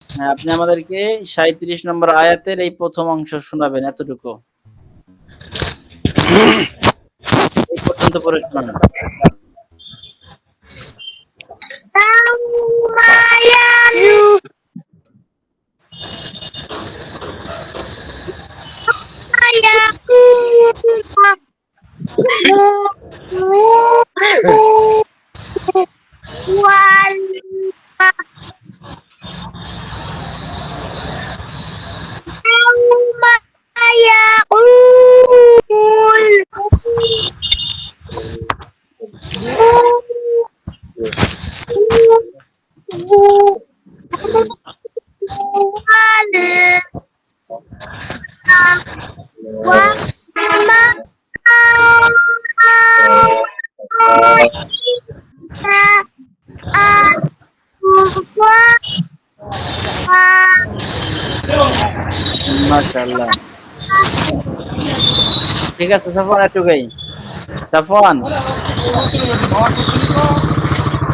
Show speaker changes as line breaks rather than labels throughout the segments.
হ্যাঁ, আপনি আমাদেরকে ৩৭ নম্বর আয়াতের এই ১ম অংশ শোনাবেন এতটুকু। এই পর্যন্ত পড়ে শোনান। মাশাআল্লাহ। ঠিক আছে সাফওয়ান এটুকুই। সাফওয়ান,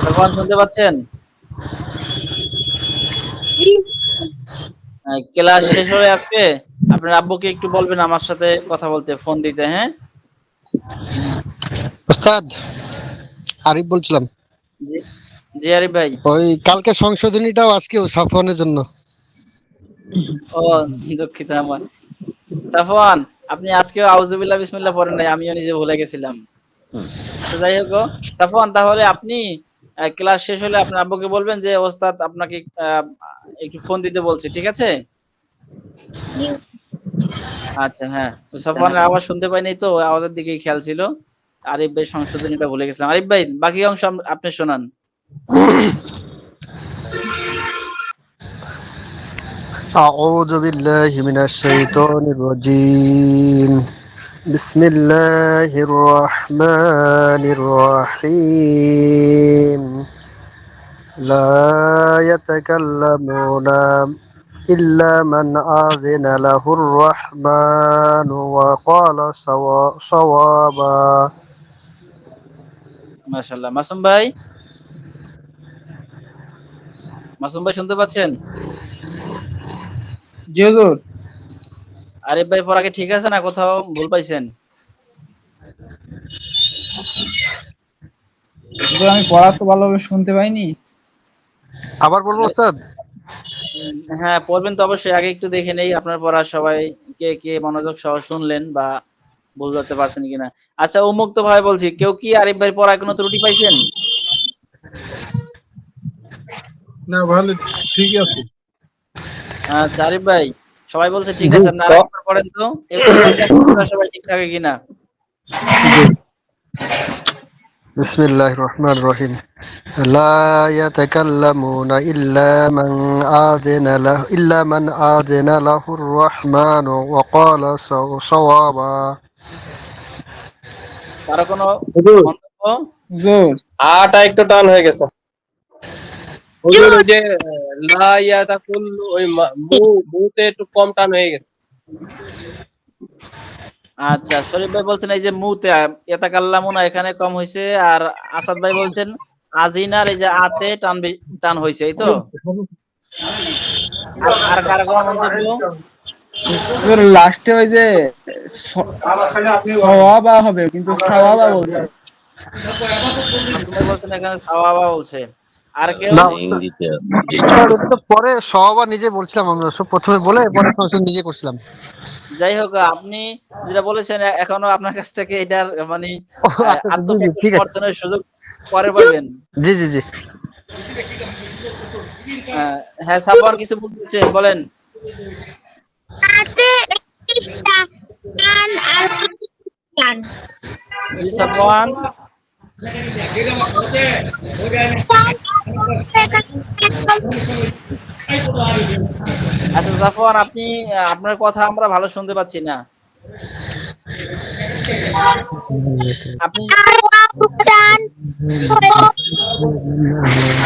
সাফওয়ান শুনতে পাচ্ছেন? ক্লাস শেষ হলে আজকে আপনার আব্বুকে একটু বলবেন আমার সাথে কথা বলতে, ফোন দিতে, হ্যাঁ?
ওস্তাদ আরিফ বলছিলাম।
জি, জি আরিফ ভাই।
ওই কালকে সংশোধনীটাও আজকেও সাফওয়ানের জন্য।
ও দুঃখিত আমার। সাফওয়ান, আপনি আজকেও আউযুবিল্লাহ বিসমিল্লাহ পড়েন নাই, আমিও নিজে ভুলে গেছিলাম। তো যাই হোক সাফওয়ান, তাহলে আপনি ক্লাস শেষ হলে আপনার আব্বুকে বলবেন যে ওস্তাদ আপনাকে একটু ফোন দিতে বলছে, ঠিক আছে? আচ্ছা হ্যাঁ। তো সাফওয়ানের আওয়াজ শুনতে পাইনি তো আওয়াজের দিকেই খেয়াল ছিল। আরিফ ভাই সংশোধনীটা ভুলে গেছিলাম। আরিফ ভাই বাকি অংশ আপনি শোনান।
أعوذ بالله من الشيطان الرجيم. بسم الله الرحمن الرحيم. لا يتكلمون إلا من آذن له الرحمن وقال صوابا.
মাশাআল্লাহ। মাসুম ভাই, মাসুম ভাই শুনতে পাচ্ছেন?
জি হুজুর।
আরিফ ভাই পড়া কি ঠিক আছে না কোথাও ভুল পাইছেন?
হুজুর আমি পড়া তো ভালোভাবে শুনতে পাইনি।
আবার বলবো ওস্তাদ?
হ্যাঁ, পড়বেন তো অবশ্যই। আগে একটু দেখে নেই আপনার পড়া সবাই কে মনোযোগ সহ শুনলেন বা ভুল ধরতে পারছেন কিনা। আচ্ছা উন্মুক্ত ভাবে বলছি, কেউ কি আরিফ ভাইয়ের পড়ায় কোনো ত্রুটি পাইছেন?
না ভালো, ঠিকই আছে।
আচ্ছা আরিফ ভাই, সবাই বলছে ঠিক
জি
আছে। আপনি আরেকবার পড়েন তো। এবার দেখেন আপনারা সবাই ঠিক থাকে কিনা।
জি। بسم الله الرحمن الرحيم. لا يتكلمون إلا من آذن له الرحمن وقال صوابا.
কারো কোনো
হুজুর,
মন্তব্য?
হুজুর
আটা একটু টান হয়ে গেছে। হুজুর ওই যে লা ইয়াতাকুল ওই মুতে একটু কম টান হয়ে গেছে।
আচ্ছা শরীফ ভাই বলছেন এই যে মুতে ইয়াতাকাল্লামুনা এখানে কম হইছে, আর আসাদ ভাই বলছেন আজিনার এই যে আতে টান হইছে, এই তো? আর কারো কোনো মন্তব্য?
হুজুর লাস্টে ওই যে সওয়াবা হবে কিন্তু সাওয়াবা বলছে।
মাসুম ভাই বলছেন এখানে সাওয়াবা বলছে। আর কেউ?
না ওস্তাদ, ওটা তো পরে সওয়াবা নিজে বলছিলাম, আমরা সব প্রথমে বলে পরে সংশোধন নিজে করছিলাম।
যাই হোক আপনি যেটা বলেছেন এখনো আপনার কাছ থেকে এটার মানে
ও আচ্ছা আচ্ছা, জি জি
আত্মপ্রকাশ
ঠিক আছে।
অর্জনের সুযোগ পরে পাবেন।
জি জি জি।
হ্যাঁ সাফওয়ান কিছু বলতেছেন, বলেন। জি সাফওয়ান। আচ্ছা সাফওয়ান, আপনি আপনার কথা আমরা ভালো শুনতে পাচ্ছি না। আপনি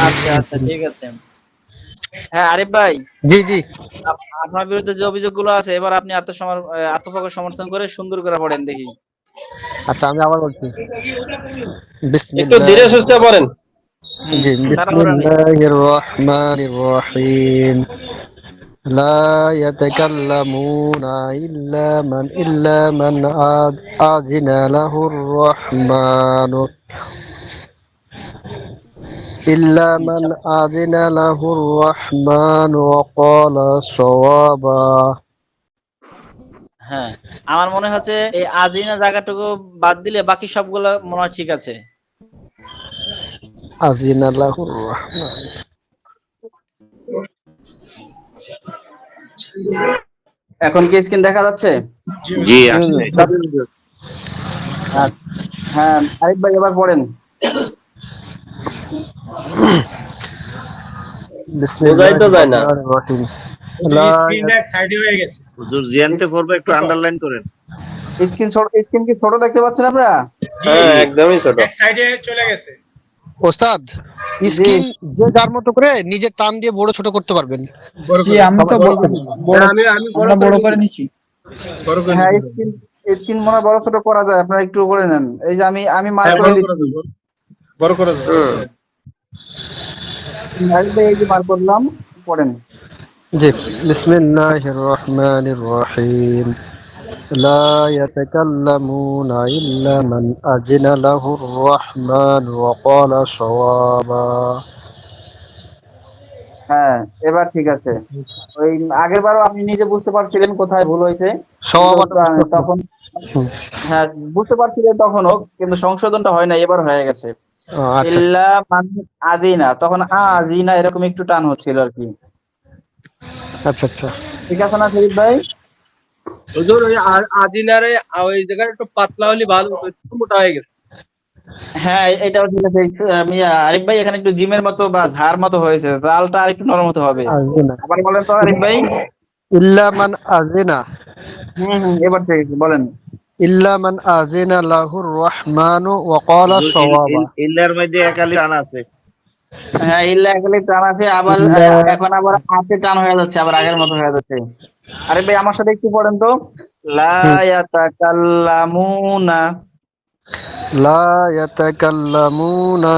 আচ্ছা আচ্ছা ঠিক আছে। হ্যাঁ আরিফ ভাই,
জি জি।
আপনার বিরুদ্ধে যে অভিযোগগুলো আছে এবার আপনি আত্মপক্ষ সমর্থন করে সুন্দর করে পড়েন দেখি।
আচ্ছা আমি আবার বলছি।
একটু
বিসমিল্লাহ।
ধীরে সুস্থে পড়েন।
জি,
তাড়াহুড়া নেই।
বিসমিল্লাহির রহমানির রহিম। লা ইয়াতাকাল্লামুনা ইল্লা মান আযিনা লাহুর রহমানু إلا من
আচ্ছা।
أذن له الرحمن وقال صوابا
হ্যাঁ, আমার মনে হচ্ছে এই আজিনা জায়গাটুকু বাদ দিলে বাকি সবগুলো মনে হয় ঠিক আছে।
أذن له الرحمن
এখন কি স্ক্রিন দেখা যাচ্ছে?
জি
জি
হুজুর।
আসলে
আচ্ছা। হ্যাঁ, আরিফ ভাই এবার পড়েন।
بسم
বোঝাই
الله
তো যায় না।
الرحمن الرحيم
হুজুর
لا
স্ক্রিনটা এক সাইডে হয়ে গেছে।
হুজুর জিয়ানতে পড়বে একটু আন্ডারলাইন করেন।
স্ক্রিন কি ছোট দেখতে পাচ্ছেন আপনারা?
জি
হ্যাঁ, একদমই ছোট।
এক সাইডে চলে গেছে।
ওস্তাদ
জি
স্ক্রিন যে যার মতো করে নিজের টান দিয়ে বড় ছোট করতে পারবেন
বড়
জি
করে
আমি তো
বড় করে নিন।
বড়
হ্যাঁ, আমি
আমরা বড় করে নিচ্ছি।
বড় করে
হ্যাঁ,
নিন।
স্ক্রিন মনে হয় বড় ছোট করা যায়, আপনারা একটু করে নেন। এই যে আমি মার্ক
হ্যাঁ,
করে
বড় করে
দিচ্ছি।
দাও। বড় করে দাও।
হুম।
আরিফ ভাই এই যে মার্ক করলাম, পড়েন।
জি بسم الله الرحمن الرحيم لا يتكلمون إلا من أذن له الرحمن وقال صوابا
হ্যাঁ, এবার ঠিক আছে। ওই আগের বারও আপনি নিজে বুঝতে পারছিলেন কোথায় ভুল হয়েছে, কিন্তু
সওয়াবাটা বুঝতে পারছি।
তখন
হুম।
হ্যাঁ বুঝতে পারছিলেন তখনও, কিন্তু সংশোধনটা হয় না, এবার হয়ে গেছে।
আচ্ছা
ইল্লা মান আদিনা, তখন আজিনা এরকম একটু টান হচ্ছিল আর কি।
আচ্ছা আচ্ছা
ঠিক আছে না শহীদ ভাই?
হুজুর ওই আদিনারে ওই জায়গাটা একটু পাতলা হলে ভালো হতো, একটু মোটা হয়ে গেছে।
হ্যাঁ, এটাও ঠিক আছে। আমি আরিফ ভাই এখানে একটু জিমের মতো বা ঝাড় মতো হয়েছে, তালটা আর একটু নরম হতে হবে।
আজিনা
আবার বলেন তো আরিফ ভাই।
ইল্লা মান আজিনা
এবার ঠিক আছে, বলেন।
ইল্লা মান আজিনা লাহুর রহমানু ওয়া ক্বালা
হুজুর
সাওয়াবা
ইল্লার মধ্যে একালি টান আছে।
হ্যাঁ, ইল্লা একালে টান আছে, আবার
ইল্লা
এখন আবার হাতে টান হয়ে যাচ্ছে, আবার আগের মতো হয়ে যাচ্ছে। আরিফ ভাই আমার সাথে একটু পড়েন তো। লা
হুম।
ইয়াতাকাল্লামুনা
লা ইয়াতাকাল্লামুনা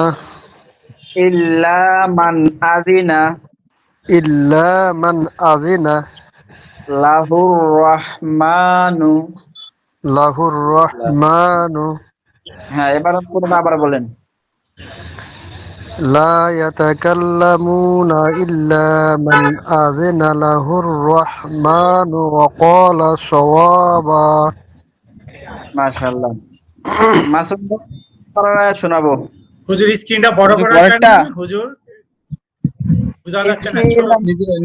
ইল্লা মান আযিনা
ইল্লা মান আজিনা
লাহুর রহমানু।
লাহুর রহমানু
হ্যাঁ, এবার পুরোটা আবার বলেন।
লা ইয়াতাকাল্লামুনা ইল্লা মান আজিনা লাহুর রহমানু ওয়া ক্বালা সাওয়াবা
মাশাআল্লাহ। মাসুদ ভাই, পরের আয়াত শোনাবো।
হুজুর স্ক্রিনটা বড়
হুজুর
করা যায়
পরেরটা?
না হুজুর? বোঝা যাচ্ছে না।
স্ক্রিন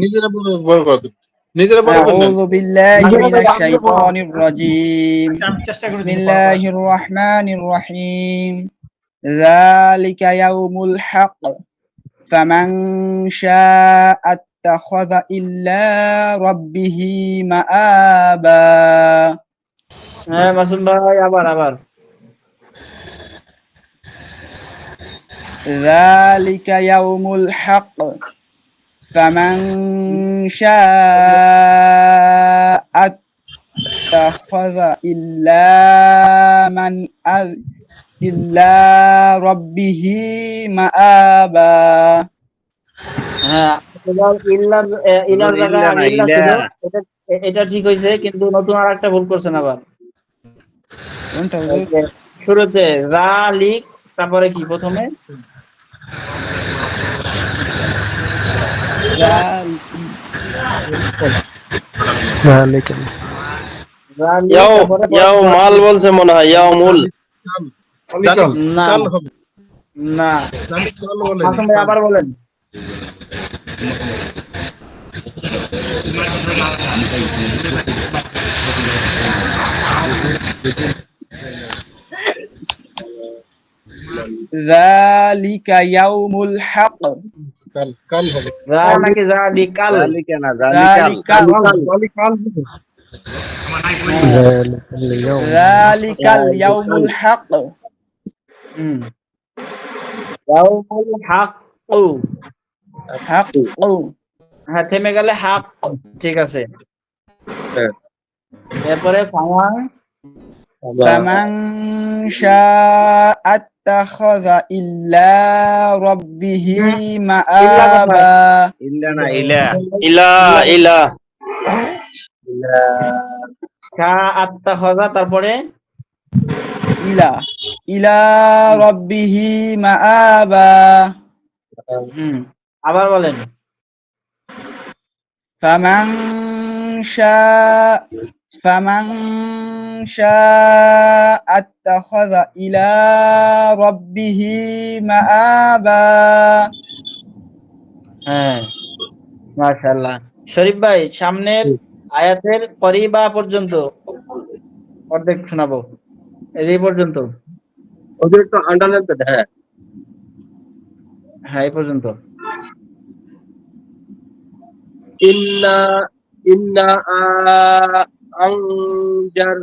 নিজেরা বড় করে দিন। নিজেরা বড় করে নেন।
আউযু বিল্লাহি
নিজেরা
মিনাশ
বড় করে পড়ো।
শাইতানির রাজীম।
আচ্ছা আমি চেষ্টা করে দিই বড় করার।
বিসমিল্লাহির রহমানির রহিম। যালিকা ইয়াউমুল হক। ফামান শাআ আত্তাখাযা ইল্লা রাব্বিহি মাআবা।
হ্যাঁ মাসুদ ভাই, আবার
যালিকা ইয়াউমুল হক। ফামান শাআ আত্তাখাযা ইল্লা রাব্বিহি মাআবা।
হ্যাঁ, এবার ইলার
হুজুর
জায়গায়
ইল্লা
আগে
না
ইল্লা
ইলা।
ছিল। এটা এটা ঠিক হয়েছে, কিন্তু নতুন আর একটা ভুল করছেন আবার।
কোনটা
এই
হুজুর?
যে শুরুতে লিক, তারপরে কি প্রথমে
যালিকা
লিক, তারপরে
ইয়াও মাল বলছে মনে হয়, ইয়াও মূল।
না
কাল হবে।
না।
কাল বলে।
মাসুদ ভাই আবার বলেন।
যালিকা ইয়াউমুল হক।
কাল হবে।
নাকি লিকাল?
জালিকা না জালিকাল।
যালিকাল
যালিকাল ইয়াউম
যালিকাল ইয়াউমুল হক।
হুম, ইয়াউমুল হক।
হক।
হ্যাঁ, থেমে গেলে হাক। ঠিক আছে।
হ্যাঁ।
এরপরে ফামান
ফামান শাআ আত্তাখাযা ইল্লা রাব্বিহি
ইল্লা
মাআবা।
ইল্লা না ইলা।
ইলা ইলা
কা আত্তাখাযা, তারপরে
ইলা ইলা রাব্বিহি মাআবা।
আবার বলেন।
ফামান শাআ আত্তাখাযা ইলা রাব্বিহি মাআবা।
হ্যাঁ, মাশাআল্লাহ। শরীফ ভাই, সামনের আয়াতের করিবা পর্যন্ত অর্ধেক শোনাবো, এই পর্যন্ত।
ওদের একটু আন্ডারলাইন করে হ্যাঁ।
হ্যাঁ, এই পর্যন্ত।
ইন্না ইন্না আনজার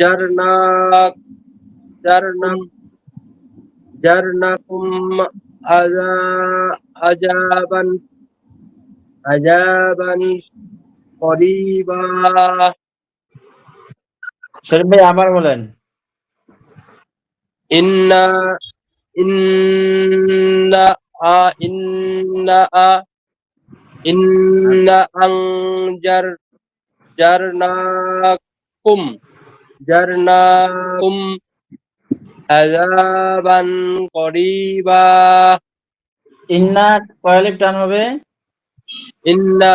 জারনা জারনা জারনাকুম আজাবান আজাবান করিবা।
শরীফ ভাই আবার বলেন।
ইন্না ইন্না ইন্না ইন্না জারনাকুম আযাবান করিবা।
ইন্না কয় লিফ টান হবে?
ইন্না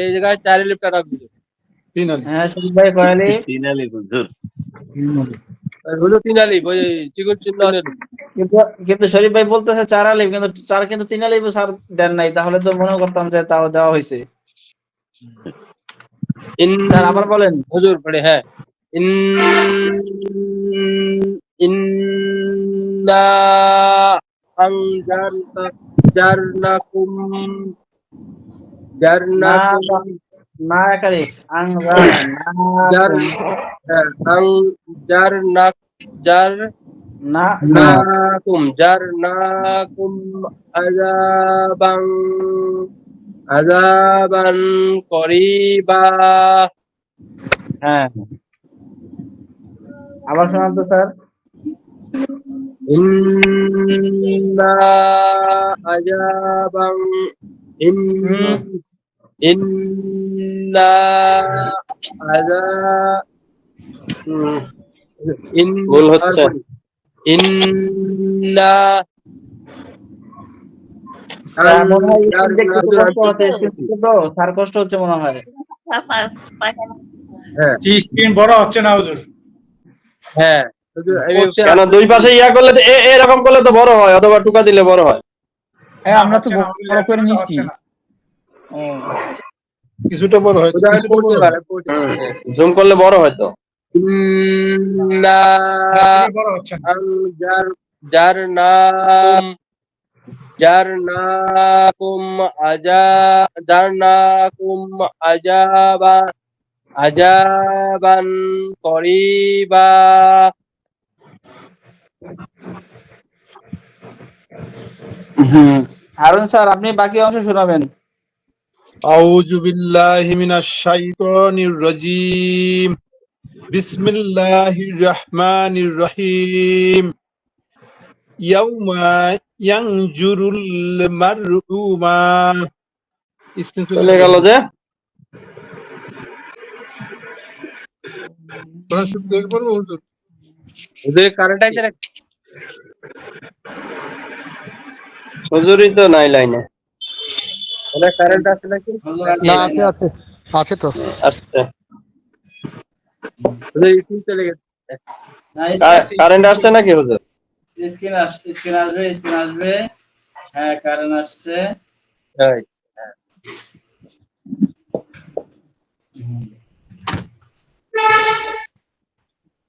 এই জায়গায় 4 লিফটা রাখবো।
তিন আলি।
হ্যাঁ শরীফ ভাই, কয় লিফ?
তিন আলি হুজুর।
হলো 3 আলিফ, ওই চিকন চিহ্ন আছে।
কিন্তু শরীফ ভাই বলতেছে 4 আলিফ, কিন্তু 4 কিন্তু 3 আলিফ স্যার দেন নাই, তাহলে তো মনে করতাম যে তাও দেওয়া হয়েছে। স্যার আবার বলেন।
হুজুর পড়ে হ্যাঁ। ইন্না জারনাকুম
না একালিফ
জারনাকুম আযাবান করিবা।
হ্যাঁ, আবার শোনান তো স্যার।
ইন্না আযাবান ইন্না ভুল হচ্ছে। ইন্না
স্যার মনে হয় একটু কষ্ট হচ্ছে, স্যার কষ্ট হচ্ছে মনে হয়।
স্ক্রিন বড় হচ্ছে না হুজুর?
হ্যাঁ
কেন দুই পাশে ইয়া করলে এরকম করলে তো বড় হয়, অথবা টুকা দিলে বড় হয়।
আমরা তো বড় করে নিচ্ছি।
কিছুটা বড় হয়,
জুম করলে বড় হয় তো।
ইন্না
বড় হচ্ছে না।
জারনাকুম আযাবান করিবা।
হারুন স্যার, আপনি বাকি অংশ শোনাবেন।
আউযু বিল্লাহি মিনাশ শাইতানির রাজীম। বিসমিল্লাহির রহমানির রহিম। ইয়াউমা ইয়ানজুরুল মার'উ মা।
চলে গেল যে।
তোরা শুধু দেখে পড়বো হুজুর?
ওদের কারেন্ট আইতে রাখ।
হুজুরই তো নাই লাইনে।
ওদের কারেন্ট আছে নাকি?
না, আছে আছে আছে তো।
আচ্ছা,
ওদের ইউটিউব চলে গেছে।
কারেন্ট আসছে নাকি হুজুর?
স্ক্রিন আসবে। হ্যাঁ, কারেন্ট আসছে।
হ্যাঁ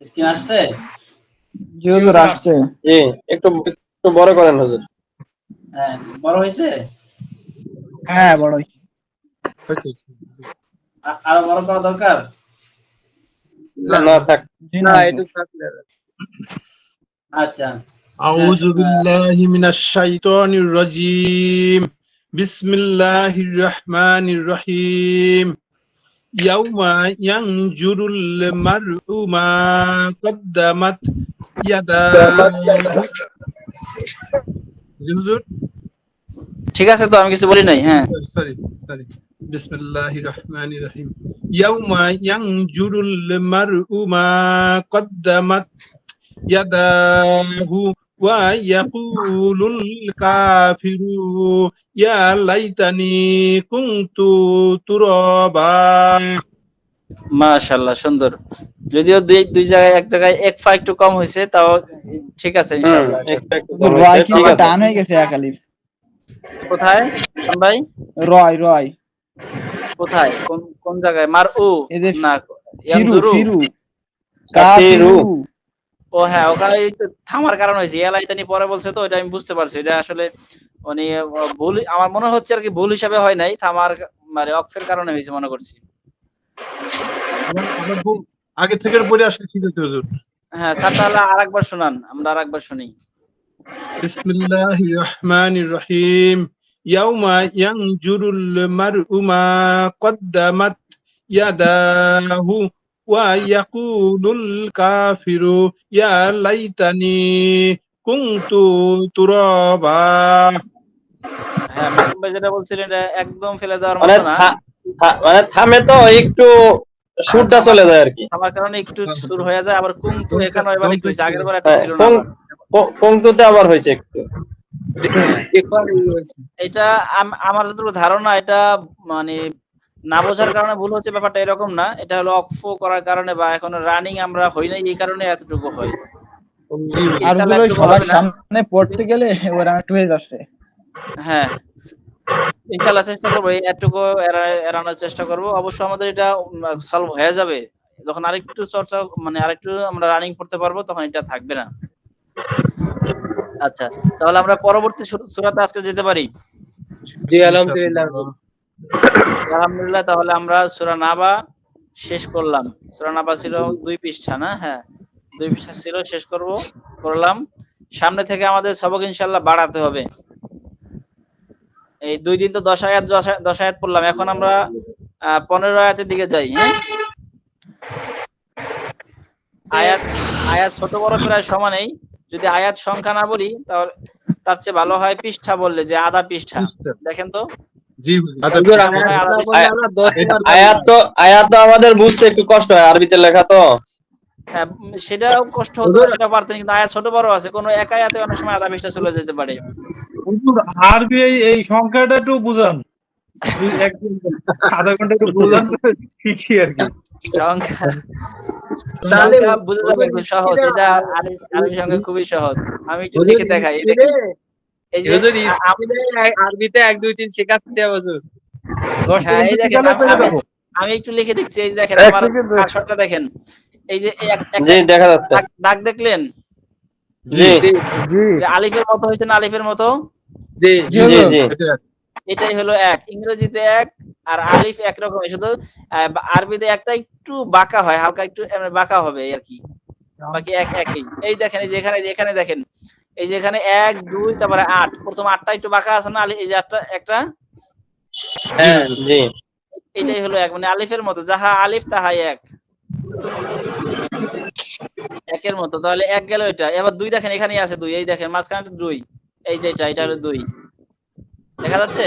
স্ক্রিন আসছে।
জি হুজুর আসছে।
জি, একটু একটু বড় করেন হুজুর।
হ্যাঁ, বড় হয়েছে।
হ্যাঁ বড়।
আরো বড় করা দরকার।
না থাক।
না এটা থাকলে
আচ্ছা।
আউযু বিল্লাহি মিনাশ শাইতানির রাজীম। বিসমিল্লাহির রহমানির রহিম। ইয়াউমা ইয়ানজুরুল মার'উ মা কদ্দামাত ইয়াদাহু জি হুজুর
ঠিক আছে তো, আমি কিছু বলি নাই। হ্যাঁ,
সরি সরি বিসমিল্লাহির রহমানির রহিম ইয়াউমা ইয়ানজুরুল মারউ মা কদ্দামাত ইয়াদাহু ওয়া ইয়াকুলুল কাফিরু ইয়া লাইতানি কুনতু তুরাবা।
মাশাআল্লাহ, সুন্দর। যদিও দুই জায়গায়, এক জায়গায় এক ফা একটু কম হয়েছে, তাও ঠিক আছে ইনশাআল্লাহ।
রয় কি
ঠিক আছে
টান হয়ে গেছে এক আলিফ।
কোথায় কোন ভাই?
রয়
কোথায়, কোন কোন জায়গায়? মারউ
এই যে
না
ফিরু
ইয়ানজুরু?
ফিরু
কাফিরু।
কাফিরু।
ও হ্যাঁ, ওখানে এই তো থামার কারণ হয়েছে, ইয়ালাইতানি পরে বলছে, তো এটা আমি বুঝতে পারছি। এটা আসলে মানে ভুল, আমার মনে হচ্ছে আর কি, ভুল হিসাবে হয় নাই, থামার মানে অক্ফের কারণে হয়েছে মনে করছি।
আমার বউ আগে থেকে পড়ে আসলে ঠিক আছে হুজুর।
হ্যাঁ স্যার, তাহলে আরেকবার শোনান, আমরা আরেকবার শুনি।
বিসমিল্লাহির রহমানির রহিম ইয়াউমা ইয়ানজুরুল মারউ মা কদ্দামাত ইয়াদাহু ওয়া ইয়াকুলুল কাফিরু ইয়া লাইতানি কুনতু তুরাবা।
হ্যাঁ, মাসুম ভাই যেটা বলছিলেন এটা একদম ফেলে দেওয়ার
মানে
মতো না।
মানে থামে তো একটু সুরটা চলে যায় আর কি।
আমার কারণে একটু সুর হয়ে যায়, আবার কুমতু এখানে এবার একটু হয়েছে, আগের বার একটু
হ্যাঁ,
ছিল না আবার।
পংক্তুতে আবার হয়েছে একটু।
এটা আমার যতটুকু ধারণা, এটা মানে না বোঝার কারণে ভুল হচ্ছে ব্যাপারটা এরকম না, এটা হলো অক্ফ করার কারণে বা এখনো রানিং আমরা হই নাই, এই কারণে এতটুকু হয়।
আর
ইনশাআল্লাহ
ওই
একটু
সবার
হবে না।
সামনে পড়তে গেলে ওরা একটু হয়ে যাচ্ছে।
হ্যাঁ, ইনশাআল্লাহ চেষ্টা করবো, এই এতটুকু এড়ানোর চেষ্টা করব। অবশ্য আমাদের এটা সলভ হয়ে যাবে যখন আরেকটু চর্চা, মানে আরেকটু আমরা রানিং করতে পারবো, তখন এটা থাকবে না। আচ্ছা, তাহলে আমরা পরবর্তী সূরাতে আজকে যেতে পারি।
জি আলহামদুলিল্লাহ।
আলহামদুলিল্লাহ, তাহলে আমরা সূরা নাবা শেষ করলাম। সূরা নাবা ছিল 2 পৃষ্ঠা না? হ্যাঁ, 2 পৃষ্ঠা ছিল, শেষ করলাম। সামনে থেকে আমাদের সবক ইনশাআল্লাহ বাড়াতে হবে। এই 2 দিন তো 10 আয়াত পড়লাম, এখন আমরা 15 আয়াতের দিকে যাই। হ্যাঁ, আয়াত ছোট বড় প্রায় সমানই। যদি আয়াত সংখ্যা না বলি, তাহলে তার চেয়ে ভালো হয় পৃষ্ঠা বললে, যে আধা পৃষ্ঠা। দেখেন তো,
জি
হুজুর
আয়াত তো আমাদের বুঝতে একটু কষ্ট হয়, আরবিতে লেখা তো।
হ্যাঁ, সেটাও কষ্ট হতো, সেটা পারতেন, কিন্তু আয়াত ছোট বড় আছে, কোনো এক আয়াতে অনেক সময় আধা পৃষ্ঠা চলে যেতে পারে।
হুজুর আরবি এই সংখ্যাটা একটু বুঝান, একদিন আধা ঘন্টা একটু বুঝান তো শিখি আর কি।
সংখ্যা বুঝে যাবে, খুব সহজ। এটা আরবি সংখ্যা খুবই সহজ। আমি একটু লিখে দেখাই। এই যে
আরবিতে 1 2 3 শেখাতে হবে হুজুর।
হ্যাঁ, এই দেখেন, আমি একটু লিখে দিচ্ছি। এই যে দেখেন, আমার কার্সরটা দেখেন, এই যে
জি দেখা যাচ্ছে।
দাগ দেখলেন?
জি
আলিফের মতো হয়েছে না? আলিফের মতো।
জি
জি জি
এটাই হলো এক। ইংরেজিতে এক আর আলিফ একরকমই, শুধু আরবিতে একটা একটু বাঁকা হয়, হালকা একটু বাঁকা হবে আর কি, বাকি একই। এই দেখেন, এই যে এখানে দেখেন, এই যে এখানে 1 2 তারপরে 8, প্রথম 8টা একটু বাঁকা আছে না? এই যে একটা
হ্যাঁ জি
এটাই হলো এক, মানে আলিফের মতো, যাহা আলিফ তাহাই এক, একের মতো। তাহলে এক গেল এটা। এবার 2 দেখেন, এখানেই আছে 2, এই দেখেন মাঝখানে 2, এই যে এটা হলো 2, দেখা যাচ্ছে?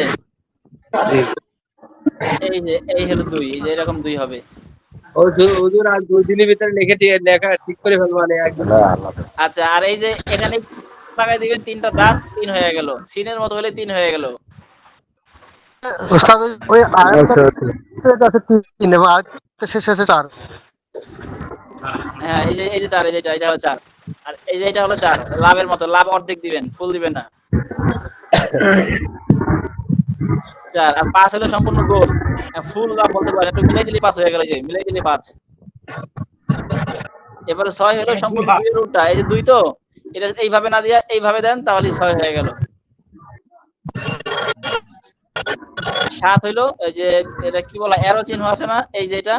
এই হলো 2, এই যে এরকম 2 হবে।
হুজুর আর 2 দিনের ভিতরে লেখা ঠিক করে ফেলবো, মানে একদম।
আচ্ছা, আর এই যে এখানে লাগাই দিবেন 3টা দাঁত, 3 হয়ে গেল। সিনের মতো হলে 3 হয়ে গেল।
ওস্তাদ ওই আয়াতটা আছে 3 এবং আয়াতের শেষে আছে 4।
হ্যাঁ, এই যে 4, এই যে এটা হলো 4, আর এই যে এটা হলো 4, লাভের মতো। লাভ অর্ধেক দিবেন, ফুল দিবেন না। 4 আর 5 হলো সম্পূর্ণ গোল, ফুল লাভ বলতে পারেন, একটু মিলাই দিলে 5 হয়ে গেল। এই যে মিলাই দিলে 5। এবারে 6 হলো সম্পূর্ণ 2 এর উল্টা, এই যে 2 তো, এটা এইভাবে না দিয়া এইভাবে দেন, তাহলে 6 হয়ে গেল। 7 হইলো, এই যে এটা কি বলা, অ্যারো চিহ্ন আছে না? এই যে এটা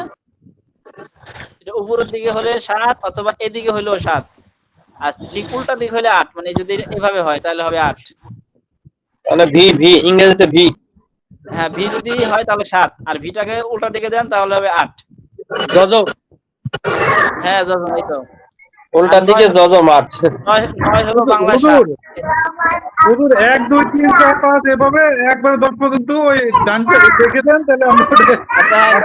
উপরের দিকে হলে 7, অথবা এদিকে হইলো 7, আর ঠিক উল্টা দিক হলে 8। মানে যদি এভাবে হয় তাহলে হবে 8।
মানে ভি ইংরেজিতে ভি।
হ্যাঁ, ভি যদি হয় তাহলে 7, আর ভিটাকে উল্টা দিকে দেন তাহলে হবে 8।
গজব।
হ্যাঁ, যখন এই তো
উল্টার দিকে জজমাট।
নয় হলো বাংলা সাত।
হুজুর 1 2 3 4 5 এভাবে একবার 10 পর্যন্ত ওই ডানটা দেখে দেন, তাহলে আমরা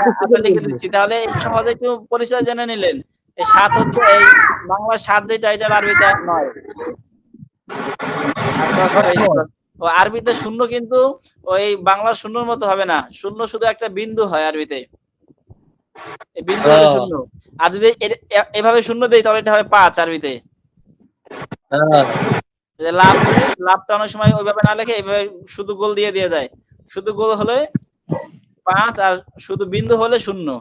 আচ্ছা লিখে দিচ্ছি, তাহলে এই সহজে একটু পরিচয় জেনে নিলেন। এই সাত হচ্ছে এই বাংলা সাত যেটা, এটার আরবিতে নয়। ও আরবিতে শূন্য কিন্তু ওই বাংলার শূন্যর মতো হবে না, শূন্য শুধু একটা বিন্দু হয় আরবিতে, এই বিন্দু হলো শূন্য। আর যদি এভাবে শূন্য দেই তাহলে এটা হবে 5 আরবিতে। লাভটা অনেক সময় ওইভাবে না লেখে এইভাবে শুধু গোল দিয়ে দেয়, শুধু গোল হলে 5 আর শুধু বিন্দু হলে 0।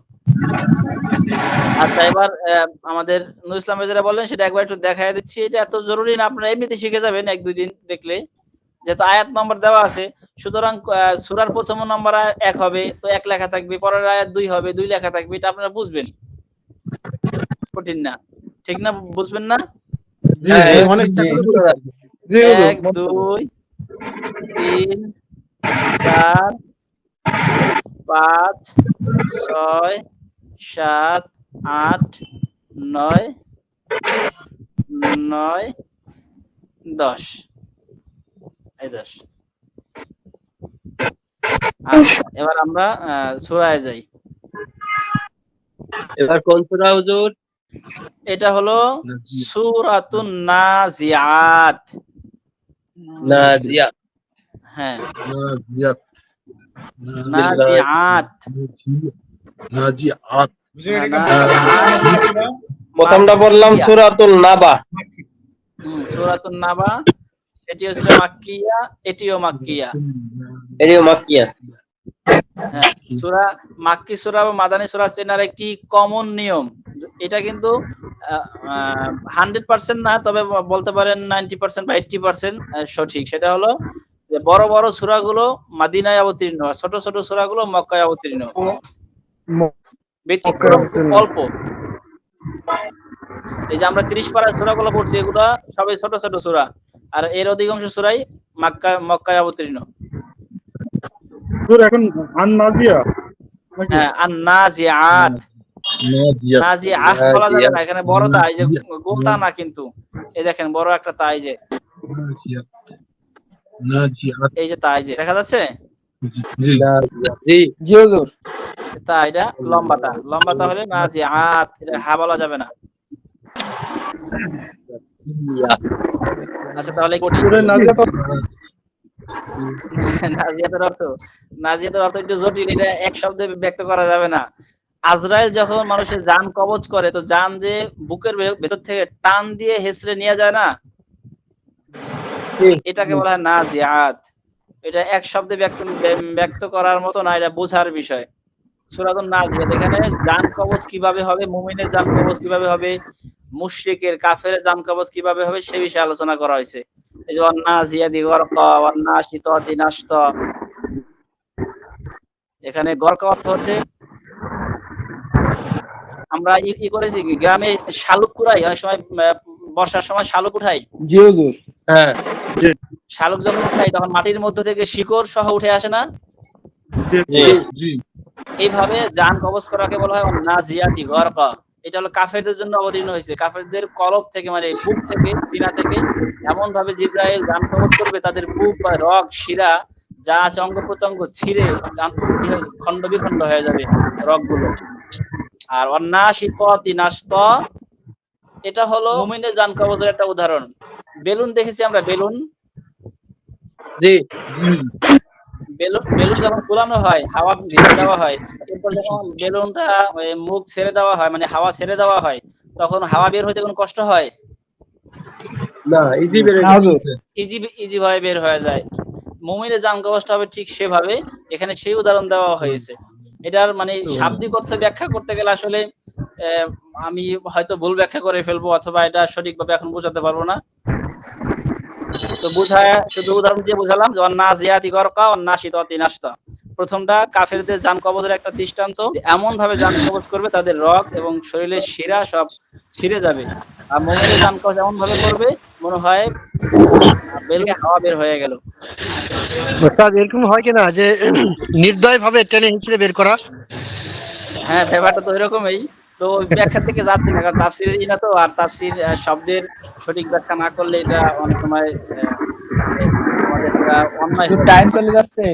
আচ্ছা, এবার আমাদের নুর ইসলাম যেটা বললেন সেটা একবার একটু দেখায় দিচ্ছি। এটা এত জরুরি না, আপনারা এমনিতে শিখে যাবেন 1-2 দিন দেখলে, যেহেতু আয়াত নম্বর দেওয়া আছে। সুতরাং সূরার প্রথম নম্বর 1 হবে, তো 1 লেখা থাকবে, পরের আয়াত 2 হবে, 2 লেখা থাকবে। এটা আপনারা বুঝবেন, কঠিন না, ঠিক না? বুঝবেন না?
জি অনেক জি
1 2 3 4 5 6 7 8 9 9 10, এই 10। আচ্ছা, এবার আমরা সূরায় যাই।
এবার কোন সূরা হুজুর?
এটা হলো সূরাতুন নাজিআত।
নাজিয়াত।
হ্যাঁ,
নাজিয়াত।
নাজিআত।
প্রথমটা বললাম সূরাতুল নাবা।
সূরাতুন নাবা, সেটিও ছিল মাক্কিয়া, এটিও মাক্কিয়া।
এটিও মাক্কিয়া।
হ্যাঁ, সূরা মাক্কি সূরা বা মাদানী সূরা চেনার একটি কমন নিয়ম, এটা কিন্তু 100% না, তবে বলতে পারেন 90% বা 80% সঠিক। সেটা হলো যে বড় বড় সূরাগুলো মাদিনায় অবতীর্ণ, ছোট ছোট সূরাগুলো মক্কায় অবতীর্ণ। ব্যতিক্রম খুব অল্প। এই যে আমরা 30 পারা সূরাগুলো পড়ছি, এগুলা সবই ছোট ছোট সূরা, আর এর অধিকাংশ সূরাই মক্কায় অবতীর্ণ।
এখন আন-নাজিয়া,
হ্যাঁ, আন-নাজিআত। নাজিআহ বলা যাবে না, এখানে বড় তা, এই যে গোলতা না কিন্তু, এই দেখেন বড় একটা তা, এই যে এই যে তা, এই যে দেখা যাচ্ছে,
জি
জি
জি হুজুর।
তা এটা লম্বাতা, লম্বাতা হলে নাজিআত, এটা হা বলা যাবে না। আচ্ছা, তাহলে নাজিয়াতের অর্থ একটু জটিল, এটা এক শব্দে ব্যক্ত করা যাবে না। আজরাইল যখন মানুষের জান কবজ করে, তো জান যে বুকের ভেতর থেকে টান দিয়ে হেসড়ে নিয়ে যায় না, এটাকে বলা হয় নাজিআত। এটা এক শব্দে ব্যক্ত করার মতো না, এটা বোঝার বিষয়। সূরাতুন নাজিয়াত, এখানে জান কবজ কিভাবে হবে, মুমিনের জান কবজ কিভাবে হবে, মুশরিকের কাফেরের জান কবজ কিভাবে হবে, সে বিষয়ে আলোচনা করা হয়েছে। এই যে ওয়ান-নাজিয়াতি গরকা, ওয়ান-নাশিতাতি নাশতা। এখানে গরকা অর্থ হচ্ছে, আমরা করেছি কি গ্রামে শালুক কুড়াই, অনেক সময় বর্ষার সময় শালুক উঠাই।
জি হুজুর।
হ্যাঁ,
শালুক যখন উঠাই তখন মাটির মধ্যে থেকে শিকড় সহ উঠে আসে না? এইভাবে জান কবজ করাকে বলা হয় নাজিয়াতি গরকা। এটা হলো কাফেরদের জন্য অবতীর্ণ হয়েছে। কাফেরদের কলব থেকে, মানে বুক থেকে, সিনা থেকে এমন ভাবে জিবরাইল জান কবজ করবে, তাদের বুক বা রগ শিরা যা আছে অঙ্গ প্রত্যঙ্গ ছিঁড়ে খণ্ড বিখণ্ড হয়ে যাবে রগগুলো। আর ওয়ান-নাশিতাতি নাশতা, এটা হলো মুমিনের জান কবজের একটা উদাহরণ। বেলুন দেখেছি আমরা, বেলুন,
জি
বেলুন যখন ফুলানো হয়, হাওয়া ছেড়ে দেওয়া হয়, এরপর যখন বেলুনটা মুখ ছেড়ে দেওয়া হয়, মানে হাওয়া ছেড়ে দেওয়া হয়, তখন হাওয়া বের হইতে কোনো কষ্ট হয়
না, ইজি বের
না হুজুর।
ইজি ভাবে বের হয়ে যায়। মুমিনের জান কবজটা হবে ঠিক সেভাবে, এখানে সেই উদাহরণ দেওয়া হয়েছে। এটার মানে শাব্দিক অর্থ ব্যাখ্যা করতে গেলে আসলে আমি হয়তো ভুল ব্যাখ্যা করে ফেলবো, অথবা এটা সঠিকভাবে এখন বোঝাতে পারবো না। তো বুঝায় শুধু উদাহরণ দিয়ে বুঝালাম যে ওয়ান-নাজিয়াতি গরকা, ওয়ান-নাশিতাতি নাশতা। প্রথমটা কাফেরদের জান কবজের একটা দৃষ্টান্ত, এমন ভাবে জান কবজ করবে তাদের রগ এবং শরীরের শিরা সব ছিঁড়ে যাবে। আর মুমিনের জান কবজ এমন ভাবে করবে মনে হয় বেলকে হাওয়া বের হয়ে গেল।
অর্থাৎ এরকম হয় কিনা যে নির্দয় ভাবে টেনে হিঁচড়ে বের করা?
হ্যাঁ, ব্যাপারটা তো এরকমই। তো ওই ব্যাখ্যা থেকে যাচ্ছে না, কারণ তাফসিরের ই না তো, আর তাফসির শব্দের সঠিক ব্যাখ্যা না করলে এটা অনেক সময় আমাদের একটা অন্যায় হয়।
টাইম চলে যাচ্ছে।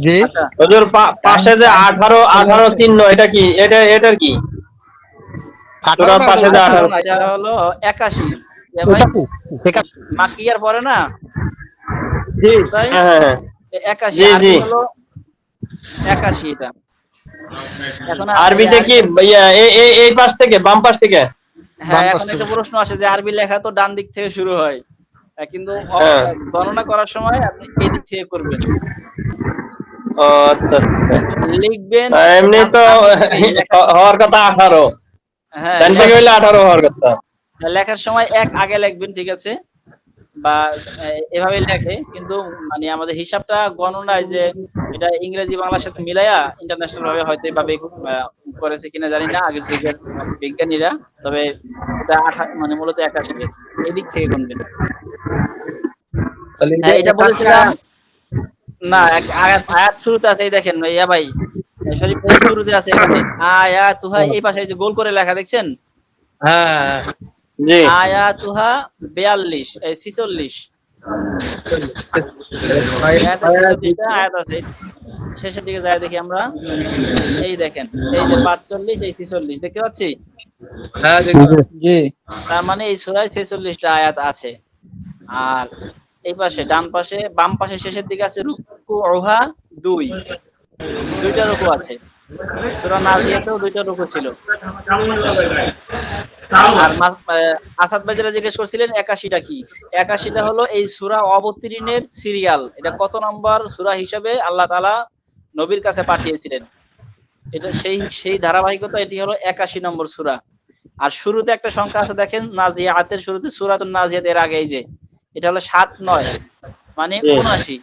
জি
আচ্ছা,
হুজুর পাশে যে 18 চিহ্ন এটা কি? এটার কি?
18
সূরার
না,
পাশে যে
18
18
না, এটা হলো 81 এ ভাই,
ওটা কি এটা
মাক্কিয়ার পরে না
জি
তাই
হ্যাঁ
81
জি,
আরবি
জি।
হলো 81 এটা। এখন
আরবিতে কি ইয়া, এই পাশ থেকে বাম পাশ থেকে?
হ্যাঁ,
বাম পাশ
এখন
থেকে।
একটা প্রশ্ন আসে যে আরবি লেখা তো ডান দিক থেকে শুরু হয়, কিন্তু
হ্যাঁ।
গণনা করার সময় আপনি এই দিক থেকে করবেন,
ও আচ্ছা
লিখবেন
এমনি তো হওয়ার কথা 18,
হ্যাঁ
ডান থেকে হইলে 18 হওয়ার কথা।
লেখার সময় এক আগে লিখবেন, ঠিক আছে, বা এভাবে লেখে, কিন্তু মানে আমাদের হিসাবটা গণনায় যে এটা ইংরেজি বাংলার সাথে মিলাইয়া ইন্টারন্যাশনাল ভাবে হয়তো এভাবে করেছে কিনা জানি না আগের যুগের বিজ্ঞানীরা, তবে এটা মানে মূলত 81 এদিক থেকে গুনবেন। হ্যাঁ, এটা বলেছিলাম না, আয়াত শুরুতে আছে, এই দেখেন ইয়া ভাই শরীফ ভাই শুরুতে আছে এখানে আয়াতুহা, এই পাশে এই যে গোল করে লেখা দেখছেন,
হ্যাঁ
জি
আয়াতুহা 42 এই 46 আয়াতে 46 টা আয়াত আছে, শেষের দিকে যায় দেখি আমরা, এই দেখেন এই যে 45 এই 46 দেখতে পাচ্ছি,
হ্যাঁ দেখুন।
জি
তার মানে এই সূরায় 46 টা আয়াত আছে। আর এই পাশে ডান পাশে বাম পাশে শেষের দিকে আছে রুকুউহা 2টা রুকু আছে, সূরা নাজিয়াতেও 2টা রুকু ছিল। আর আসাদ ভাই যেটা জিজ্ঞেস করছিলেন 81টা কি, 81টা হলো এই সূরা অবতীর্ণের সিরিয়াল, এটা কত নম্বর সূরা হিসাবে আল্লাহ তাআলা নবীর কাছে পাঠিয়েছিলেন, এটা সেই ধারাবাহিকতা, এটি হলো 81 নম্বর সূরা। আর শুরুতে একটা সংখ্যা আছে দেখেন, নাজিয়াতের শুরুতে সূরাতুন নাজিয়াত, এর আগে এই যে এটা হলো 7-9 মানে 79।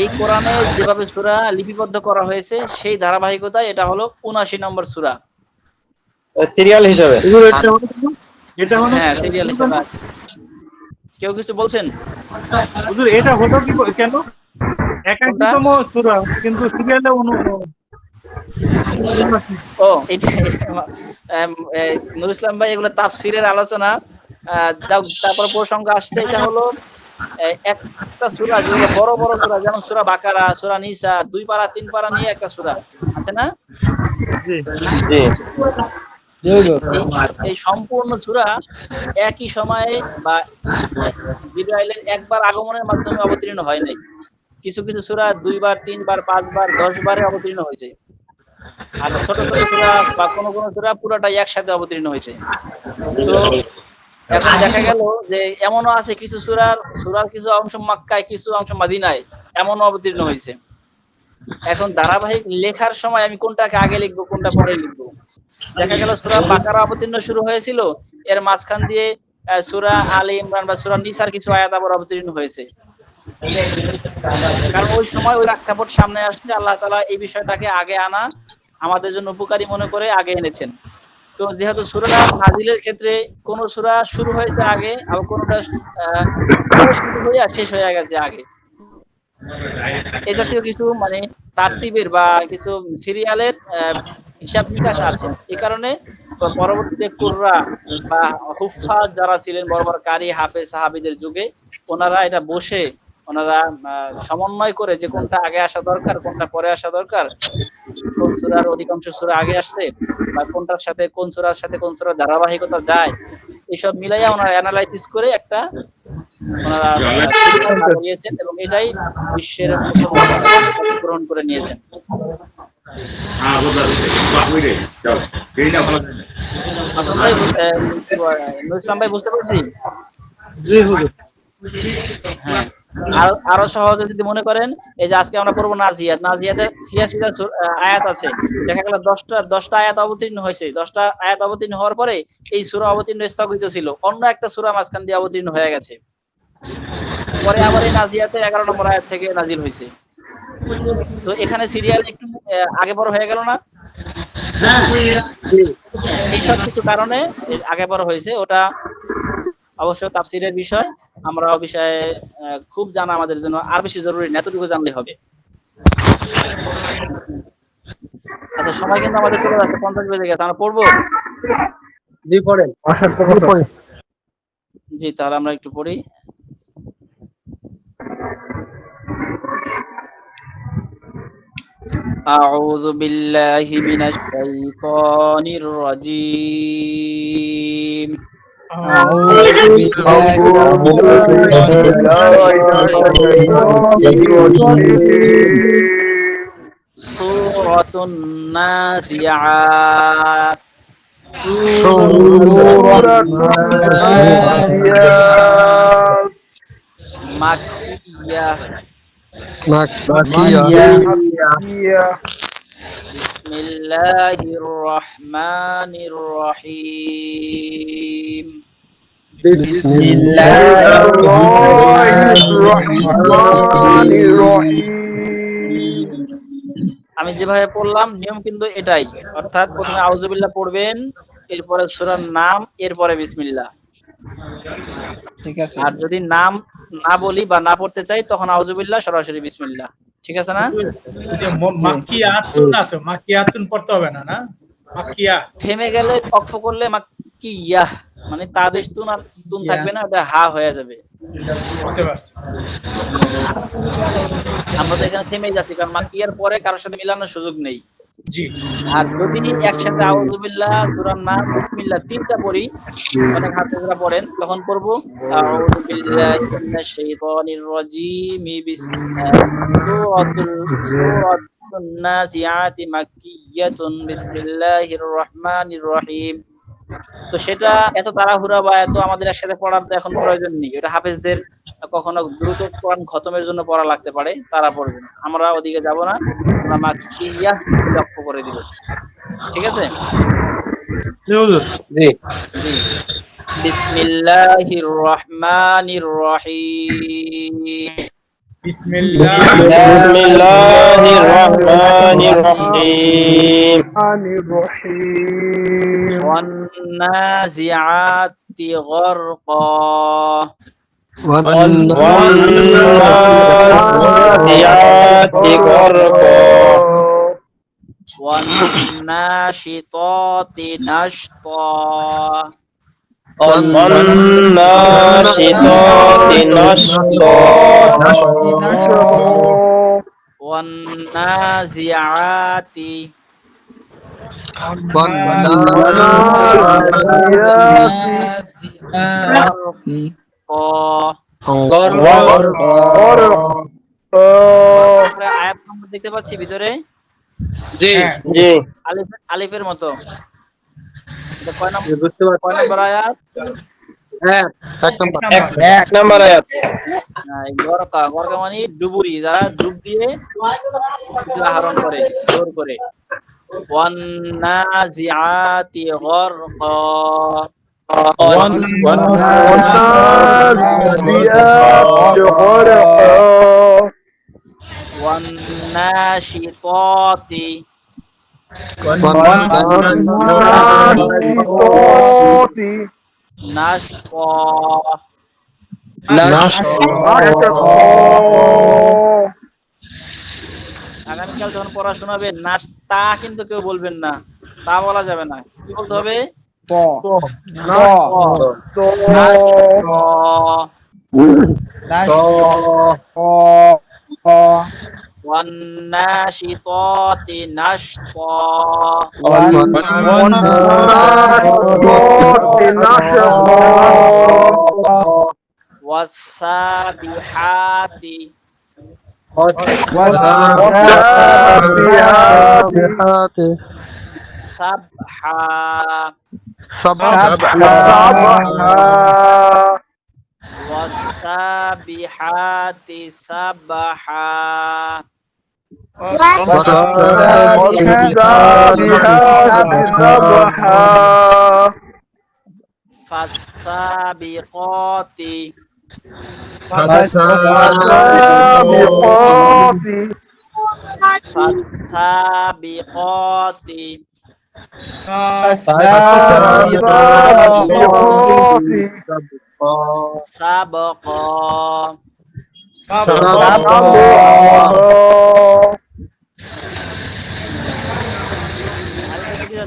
এই কোরআনে যেভাবে সূরা লিপিবদ্ধ করা হয়েছে সেই ধারাবাহিকতায় এটা হলো 79 নম্বর সূরা।
সিরিয়াল হিসাবে।
এটা হলো
হ্যাঁ, সিরিয়াল হিসেবে। কেউ কিছু বলছেন?
হুজুর এটা হলো কি কেন 81তম সূরা কিন্তু সিরিয়ালে
ও এটা নুর ইসলাম ভাই, এগুলো তাফসীরের আলোচনা, তারপর প্রসঙ্গ আসছে, এটা হলো একটা সূরা যেগুলো বড় বড় সূরা, যেমন সূরা বাকারা, সূরা নিসা, 2 পারা 3 পারা নিয়ে একটা সূরা আছে না,
জি
জি হুজুর।
এই সম্পূর্ণ সূরা একই সময়ে বা জিবরাইলের একবার আগমনের মাধ্যমে অবতীর্ণ হয় নাই, কিছু কিছু সূরা 2 বার 3 বার 5 বার 10 বারে অবতীর্ণ হয়েছে, আর ছোট ছোট সূরা বা কোন কোন সূরা পুরোটাই একসাথে অবতীর্ণ হয়েছে। তো এখন দেখা গেল যে এমনও আছে কিছু সূরার কিছু অংশ মক্কায়, কিছু অংশ মদিনায় এমনও অবতীর্ণ হয়েছে। এখন ধারাবাহিক লেখার সময় আমি কোনটাকে আগে লিখবো কোনটা পরে লিখবো, দেখা গেল সূরা বাকারা অবতীর্ণ শুরু হয়েছিল, এর মাঝখান দিয়ে সূরা আলে ইমরান বা সূরা নিসার কিছু আয়াত আবার অবতীর্ণ হয়েছে, কারণ ওই সময় ওই প্রেক্ষাপট সামনে আসছে, আল্লাহ তাআলা এই বিষয়টাকে আগে আনা আমাদের জন্য উপকারী মনে করে আগে এনেছেন। তো যেহেতু সূরা নাজিলের ক্ষেত্রে কোন সূরা শুরু হয়েছে আগে, আবার কোনটা শুরু হয়ে শেষ হয়ে গেছে আগে, এই জাতীয় কিছু মানে তারতিবের বা কিছু সিরিয়ালের হিসাব নিকাশ আছে। এই কারণে পরবর্তীতে কুররা বা হুফাজ যারা ছিলেন, বড় বড় কারি হাফেজ সাহাবীদের যুগে, ওনারা এটা বসে ওনারা সমন্বয় করে যে কোনটা আগে আসা দরকার কোনটা পরে আসা দরকার, কোন সূরার অধিকাংশ সূরা আগে আসছে বা কোনটার সাথে কোন সূরার সাথে কোন সূরার ধারাবাহিকতা যায়, এইসব মিলাইয়া ওনারা অ্যানালাইসিস করে একটা ওনারা নিয়েছেন, এবং এটাই বিশ্বের মুসলমানরা গ্রহণ করে নিয়েছেন। আসলে ভাই নুর ইসলাম ভাই বুঝতে পারছি।
জি হুজুর।
হ্যাঁ, আরো সহজে যদি মনে করেন, এই যে আজকে আমরা পড়বো নাজিয়াতে 86টা আয়াত আছে, দেখা গেল 10টা আয়াত অবতীর্ণ হয়েছে, 10টা আয়াত অবতীর্ণ হওয়ার পরে এই সূরা অবতীর্ণ স্থগিত ছিল, অন্য একটা সূরা মাঝখান দিয়ে অবতীর্ণ হয়ে গেছে, পরে আবার এই নাজিয়াতে 11 নম্বর আয়াত থেকে নাজিল হয়েছে। তো এখানে সিরিয়াল একটু আগে বড় হয়ে গেল না, এইসব কিছু কারণে আগে বড় হয়েছে, ওটা অবশ্য তাফসীরের বিষয়, আমরা বিষয়ে খুব জানা আমাদের জন্য আর বেশি জরুরি না, এতটুকু জানলে হবে। সময় কিন্তু আমাদের চলে যাচ্ছে, 50 বেজে গেছে, আমরা পড়বো।
জি পড়েন।
জি, তাহলে আমরা একটু পড়ি। أعوذ بالله من الشيطان الرجيم سورة النازعات مكية بسم الله الرحمن الرحيم
بسم الله الرحمن الرحيم
আমি যেভাবে পড়লাম নিয়ম কিন্তু এটাই, অর্থাৎ প্রথমে আউযুবিল্লাহ পড়বেন, এরপরে সূরার নাম, এরপরে বিসমিল্লাহ।
ঠিক আছে।
আর যদি নাম না বলি বা না পড়তে চাই তখন আউযুবিল্লাহ সরাসরি বিসমিল্লাহ। ঠিক আছে না?
মাকিয়াতুন আছে, মাকিয়াতুন পড়তে হবে না, না মাকিয়া।
থেমে গেলে ওয়াকফ করলে মাক্কিয়াহ মানে তাদেশ তুন আর তুন থাকবে না, ওটা হা হয়ে যাবে।
বুঝতে পারছি।
আমরা তো এখানে থেমে যাচ্ছি, কারণ মাক্কিয়ার পরে কারোর সাথে মিলানোর সুযোগ নেই।
জি,
আর যদি একসাথে আউযুবিল্লাহ, সূরার নাম, বিসমিল্লাহ তিনটা পড়ি, অনেক হাফেজরা পড়েন, তখন পড়বো আউযু বিল্লাহি মিনাশ শাইতানির রাজীম, সূরাতুন নাজিআতি মাক্কিয়াতুন বিসমিল্লাহির রহমানির রহিম। তো সেটা এত তাড়াহুড়া বা এত আমাদের একসাথে পড়ার তো এখন প্রয়োজন নেই। এটা হাফেজদের কখনো দ্রুত কোরআন খতমের জন্য পড়া লাগতে পারে, তারা পড়বে না, আমরা ওদিকে যাব না, আমরা মাক্কিয়াহ লক্ষ্য করে দিব। ঠিক আছে?
জি
জি। বিসমিল্লাহির রহমানির রহিম।
বিসমিল্লাহ
বিসমিল্লাহির রহমানির রহিম
ওয়ান নাজিআতি গরকা
والنازعات غرقا
والناشطات نشطا
والناشطات نشطا
والنازعات আমরা আয়াত নম্বর দেখতে পাচ্ছি ভিতরে,
জি
জি
আলিফের মতো। এটা কয়
বুঝতে পারছি।
নম্বর আয়াত?
হ্যাঁ,
এক নাম্বার আয়াত।
গরকা, গরকা মানে ডুবুরি, যারা ডুব দিয়ে কিছু আহরণ করে জোর করে। ওয়ান্নাজিআতি গরকা ওয়ান্নাশিতাতি নাশতা। আগামীকাল যখন পড়া শোনাবে, নাস্তা কিন্তু কেউ বলবেন না, তা বলা যাবে না, কি বলতে হবে? والناشطات نشطا والسابحات سبحا والسابحات سبحا فالسابقات فالسابقات سبقا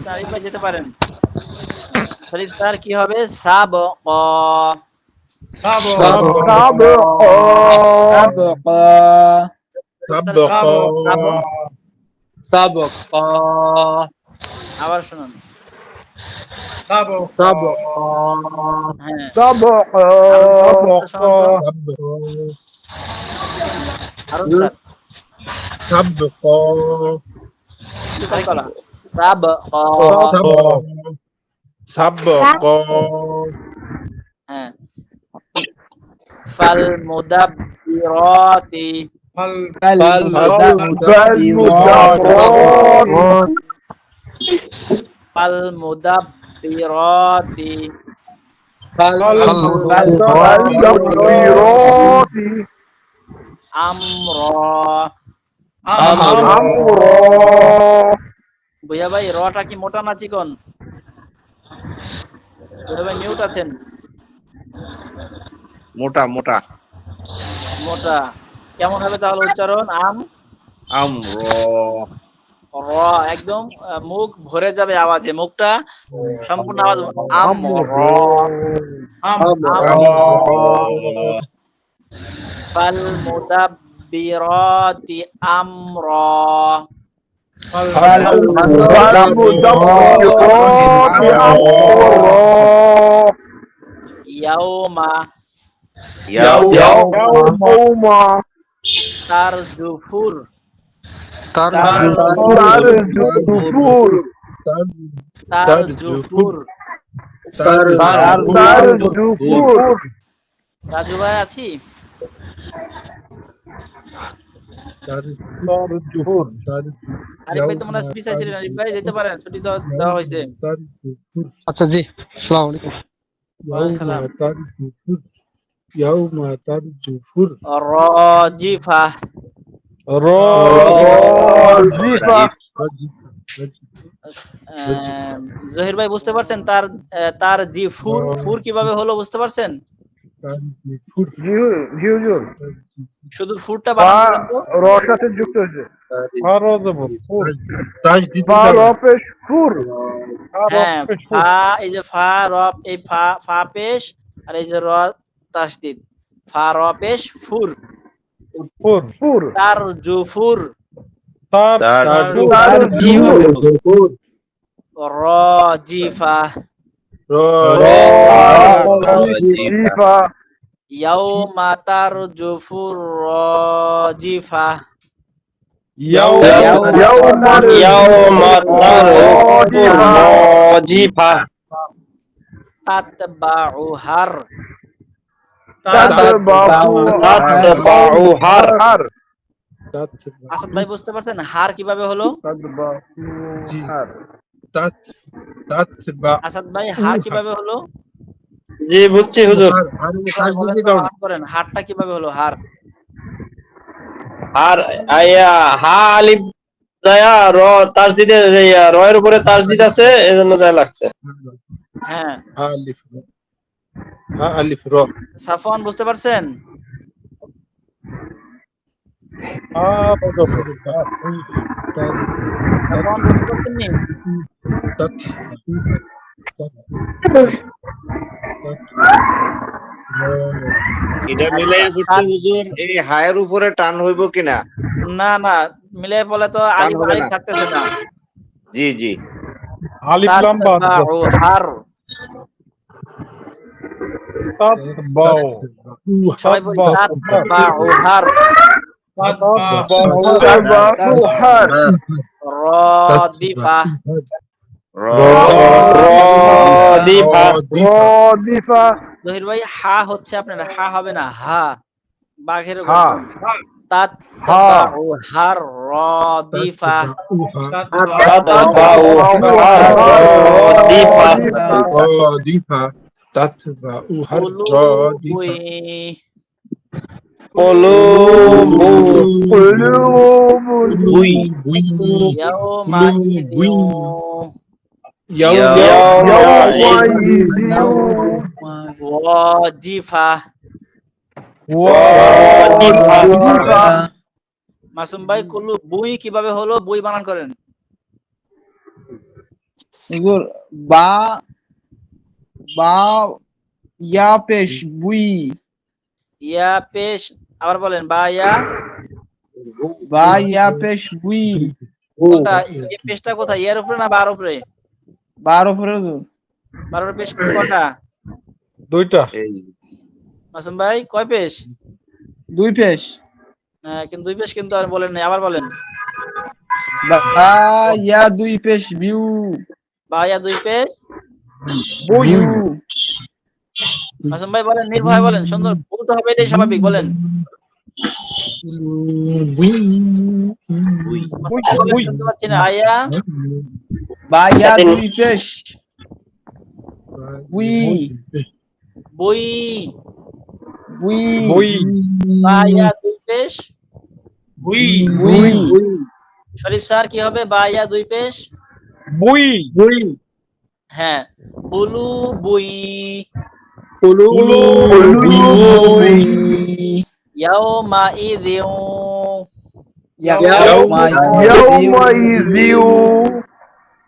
আপনি আরিফ ভাই যেতে পারেন। শরীফ স্যার কি হবে? সাবকা।
সাবক
সাবক
আবার শুনুন।
সাবক
হ্যাঁ আরো শুনুন তো। আরুন স্যার তাই কলা সাবকা। হ্যাঁ ফাল মুদাব্বিরাতি। ফাল মুদাব্বিরাতি আমরা। ভুইয়া ভাই রটা কি মোটা না চিকন? ভুইয়া ভাই মিউট আছেন।
মোটা মোটা
মোটা। কেমন হবে তাহলে উচ্চারণ?
আমর
র একদম মুখ ভরে যাবে আওয়াজে, মুখটা সম্পূর্ণ আওয়াজ ফাল মুদাব্বিরাতি আমরা ইয়াউমা তারজুফুর রাজু ভাই আছি? আরিফ ভাই তো মনে হয় পিছায় ছিলেন। আরিফ ভাই যেতে পারেন, ছুটি দেওয়া হয়েছে।
আচ্ছা জি, আসসালামু আলাইকুম।
ওয়ালাইকুম সালাম। রাজিফা জহির ভাই বুঝতে পারছেন তার জি ফুর ফুর কিভাবে হলো বুঝতে পারছেন? শুধু ফুরটা বানান করেন তো।
রস সাথে যুক্ত হয়েছে
হ্যাঁ ফা, এই যে ফা র, এই ফা পেশ আর এই যে র তাসদিদ, ফা র পেশ ফুর। তার জুফুর রাজিফা ইয়াউমা তারজুফুর রাজিফা তাতবাউহার আসাদ ভাই বুঝতে পারছেন হার কিভাবে হলো? আসাদ ভাই হার কিভাবে হলো?
জি বুঝছি হুজুর।
করেন হারটা কিভাবে হলো? হার
আর আইয়া হা আলিফ যায়া র তাসদিদে রয়ের উপরে তাসদিদ আছে এজন্য যায় লাগছে।
হ্যাঁ সাফওয়ান বুঝতে পারছেন? সাফওয়ান বুঝতে পারছেন নি?
এটা মিলাই করতে হুজুর এই হায়ের উপরে টান হইব কিনা?
না না মিলে বলে তো আলিফ
হবে
আলিফ
না।
থাকতেছে না।
জি জি
আলিফ লম্বা
তাতবাউহার সবাই বলি তাতবাউহার রাদিফা জহির ভাই হা হচ্ছে আপনার হা হবে না, হা বাঘের গর্জন। তাতবাউহার রাদিফা ওয়াজিফা মাসুম ভাই কুলু বুই কিভাবে হলো? বুই বানান করেন।
হুজুর বা বা ইয়া পেশ বুই
ইয়া পেশ, আবার বলেন, বা ইয়া,
বা ইয়া পেশ বুই
কোনটা এই পেশটা কোথায়, ইয়ার উপরে না বার উপরে?
বার উপরে হুজুর।
বারোর পেশ কয়টা?
দুইটা।
এই
মাসুম ভাই কয় পেশ?
দুই পেশ।
হ্যাঁ, কিন্তু দুই পেশ কিন্তু আর বলেন নাই, আবার বলেন।
বা ইয়া দুই পেশ বিউ
বা ইয়া দুই পেশ।
বিউ
মাসুম ভাই বলেন, নির্ভয় বলেন, সুন্দর, বলতে হবে, এটাই স্বাভাবিক, বলেন। মাসুম ভাই বলেন, শুনতে পাচ্ছি না। আয়া
বা ইয়া দুই পেশ বুই
বই,
বুই
বই
বা ইয়া দুই পেশ।
বই
বুই
শরীফ স্যার কি হবে? বা ইয়া দুই পেশ।
বই
হ্যাঁ, বুলু বুই,
বুই
ইয়াউমা ইযিউ,
ইয়াউমাইযিউ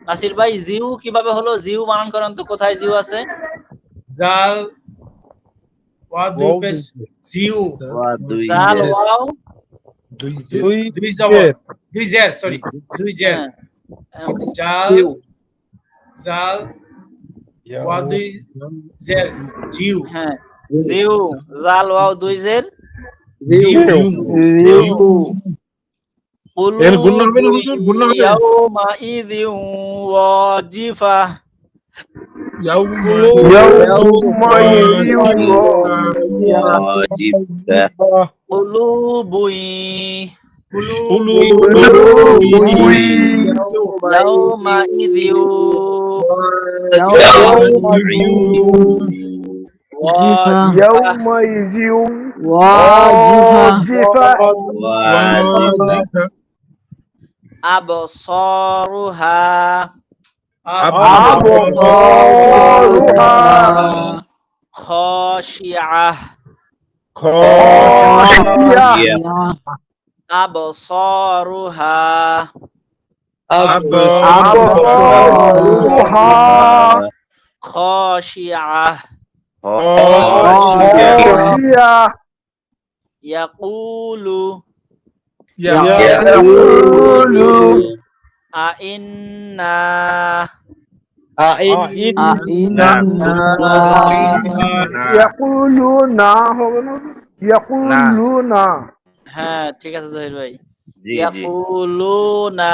নাসির ভাই জিউ কিভাবে হলো? জিউ বানান করেন তো, কোথায় জিউ আছে?
জাল ওয়া দুই পেশ জিউ
ওয়া দুই
জাল
জের।
ওয়াও,
দুই জবর দুই জের সরি দুই জের
হ্যাঁ,
জাল জাল ওয়া দুই জের জিউ
হ্যাঁ, জিউ, জাল ওয়াও দুই জের,
এর গুণ হবে না হুজুর, গুণ হবে?
ইয়াউমা ইযিউ ওয়াজিফা,
ওয়াজিবতা।
কুলুবুই, ইয়াউমা ইযিউ ওয়াজিফা,
ওয়াজিফা।
আবসারুহা খাশিআহ, আবসারুহা খাশিআহ, ইয়াকুলু আইন্না হ্যাঁ, ঠিক আছে জহির ভাই।
জি জি।
ইয়াকুলুনা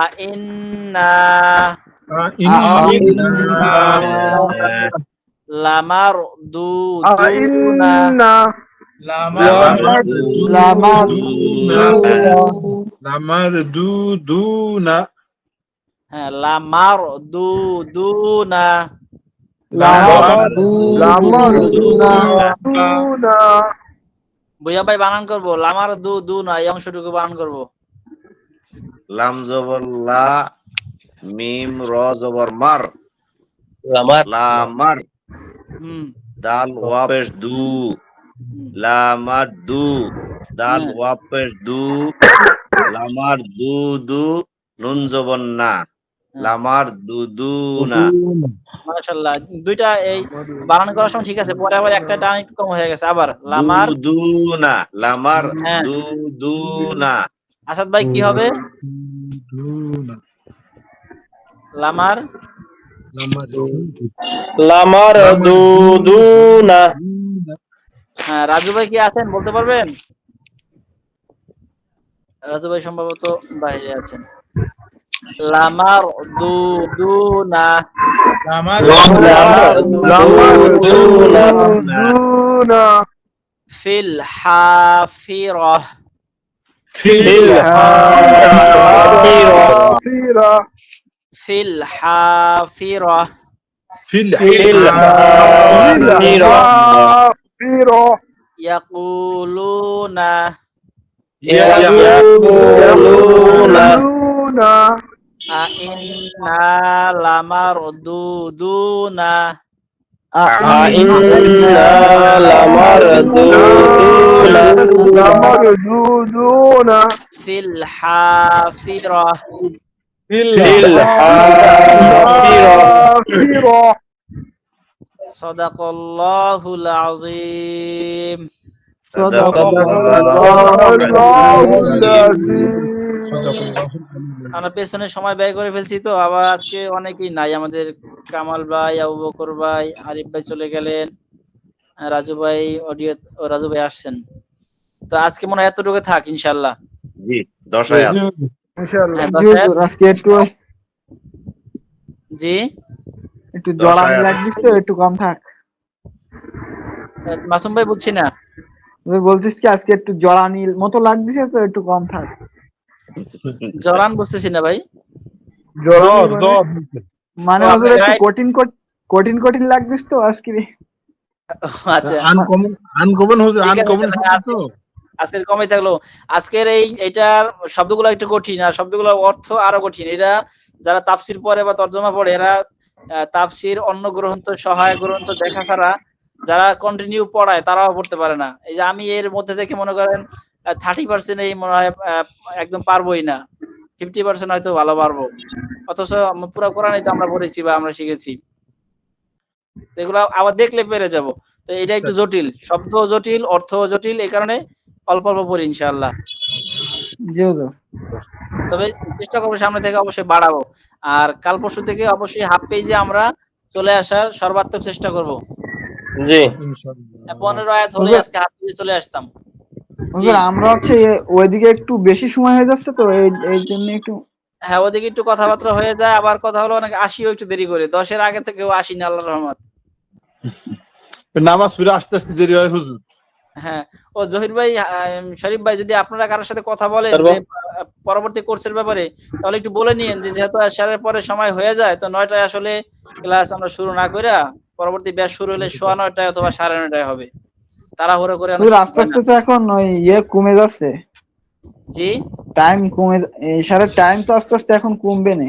আইন্না লামারদুদুনা
লামারদুদুনা
হ্যাঁ, লামারদুদুনা বুঝা ভাই বানান করবো, লামারদুদুনা, এই অংশটুকু বানান করবো।
লাম জবর লা, মিম র জবর মার,
লামার
লামার।
হুম,
দাল ওয়া পেশ দু, লামার দু। দাল
হ্যাঁ।
ওয়া পেশ দু, লামার দু দু, নুন জবর না, লামার দু দু না।
মাশাআল্লাহ, দুইটা এই বানান করার সময় ঠিক আছে, পরে আবার একটা টান একটু কম হয়ে গেছে। আবার লামার,
দু দু না, লামার
হ্যাঁ।
দু দু না।
আসাদ ভাই কি হবে? লামার
লামারদুদুনা
হ্যাঁ, রাজু ভাই কি আছেন, বলতে পারবেন? রাজু ভাই সম্ভবত বাইরে আছেন। লামারদুদুনা ফিল হাফিরাহ ফিল হাফিরাহ ইয়াকুলুনা আইন্না লামারদুদুনা ফিল হাফিরা
ফিল হাফিরা
সাদাকাল্লাহুল আযীম। আমরা পেছনে সময় ব্যয় করে ফেলছি, তো আবার আজকে অনেকেই নাই আমাদের। কামাল ভাই, আবু বকর ভাই, আরিফ ভাই চলে গেলেন, রাজু ভাই রাজু ভাই আসছেন। তো আজকে মনে হয় এতটুকু থাক ইনশাআল্লাহ।
জি 10 আয়াত।
হ্যাঁ,
জি হুজুর, আজকে
জি
একটু
10
জড়ানি
আয়াত।
লাগছিস তো, একটু কম থাক।
মাসুম ভাই বুঝছি না।
তুই বলছিস কি আজকে একটু জড়ানি মতো লাগছে তো, একটু কম থাক।
জরান বুঝতেছি না ভাই।
মানে
ও,
হুজুর
আপনি
একটু
গায়ে-
কঠিন লাগছিস তো আজকে।
আচ্ছা
আনকমন হুজুর,
ঠিক আছে,
আনকমন
তাহলে
তো।
আজকের কমে থাকলো। আজকের এইটার শব্দগুলো একটু কঠিন, আর শব্দগুলোর অর্থ আরো কঠিন। এরা যারা তাফসির পড়ে বা তর্জমা পড়ে, এরা তাফসির, অন্য গ্রন্থ, সহায়ক গ্রন্থ দেখা ছাড়া যারা কন্টিনিউ পড়ায় তারাও পড়তে পারে না। এই যে আমি এর মধ্যে থেকে মনে করেন 30% এই মনে হয় একদম পারবোই না, 50% হয়তো ভালো পারবো, অথচ পুরো কোরআনই তো আমরা পড়েছি বা আমরা শিখেছি। তো এগুলো আবার দেখলে পেরে যাব। তো এটা একটু জটিল, শব্দ জটিল, অর্থ জটিল, এই কারণে অল্প অল্প পড়ি ইনশাআল্লাহ।
জি হুজুর।
তবে চেষ্টা করবো সামনে থেকে অবশ্যই বাড়াবো। আর কাল পরশু থেকে অবশ্যই হাফ পেজে আমরা চলে আসার সর্বাত্মক চেষ্টা করব।
জি
15 আয়াত হলে
হুজুর,
আজকে হাফ পেজে চলে আসতাম। জি
হুজুর আমরা ওইদিকে একটু বেশি সময় হয়ে যাচ্ছে তো, এই জন্য একটু।
হ্যাঁ, ওদিকে একটু কথাবার্তা হয়ে যায়, আবার কথা হলো অনেক আসিও একটু দেরি করে, 10-এর আগে থেকেও আসি না, আল্লাহর রহমত।
নামাজ পড়ে আস্তে আস্তে দেরি হয় হুজুর।
হ্যাঁ, ও জহির ভাই, শরীফ ভাই, যদি আপনারা কারোর সাথে কথা বলেন
তারপর?
যে পরবর্তী কোর্সের ব্যাপারে, তাহলে একটু বলে নিয়েন যে যেহেতু এশারের পরে সময় হয়ে যায়, তো 9টায় আসলে ক্লাস আমরা শুরু না কইরা পরবর্তী ব্যাচ শুরু হলে 9:15 অথবা 9:30 হবে। তাড়াহুড়ো করে অনেক
হুজুর
সময়
আস্তে
হয় না।
আস্তে তো এখন ওই কমে যাচ্ছে,
জি
টাইম কমে, ইশারের টাইম তো আস্তে আস্তে এখন কমবে না।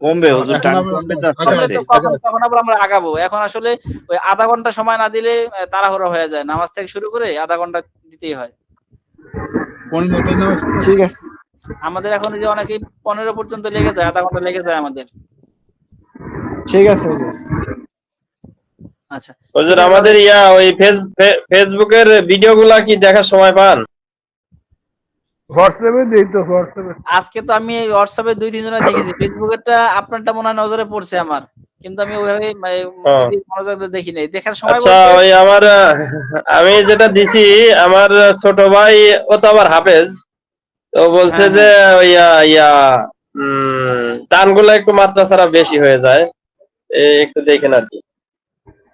কমবে হুজুর,
এখন
টাইম
আবার
কমবে তো আস্তে
কমলে
আস্তে।
তো তখন আবার আমরা আগাবো। এখন আসলে ওই আধা ঘন্টা সময় না দিলে তাড়াহুড়ো হয়ে যায়, নামাজ থেকে শুরু করে আধা ঘন্টা দিতেই হয়।
ঠিক আছে,
আমাদের এখন যে অনেকেই 15 পর্যন্ত লেগে যায়, আধা ঘন্টা লেগে যায় আমাদের।
ঠিক আছে হুজুর।
আচ্ছা
হুজুর,
ঠিক আছে,
আমাদের ওই ফেসবুকের ভিডিও গুলা কি দেখার সময় পান?
আজকে তো আমি এই হোয়াটসঅ্যাপে 2-3 জনের দেখেছি, ফেসবুকেরটা আপনারটা মনে হয় নজরে পড়ছে আমার, কিন্তু আমি ওইভাবে
হ্যাঁ।
মনোযোগ দিয়ে দেখি নাই। দেখার সময়
আচ্ছা,
বলতে
ওই আমার আমি যেটা দিছি, আমার ছোট ভাই, ও তো আবার হাফেজ, তো বলছে
হ্যাঁ
যে
হ্যাঁ
ওই টানগুলো একটু মাত্রা ছাড়া বেশি হয়ে যায়, একটু দেখেন আর কি।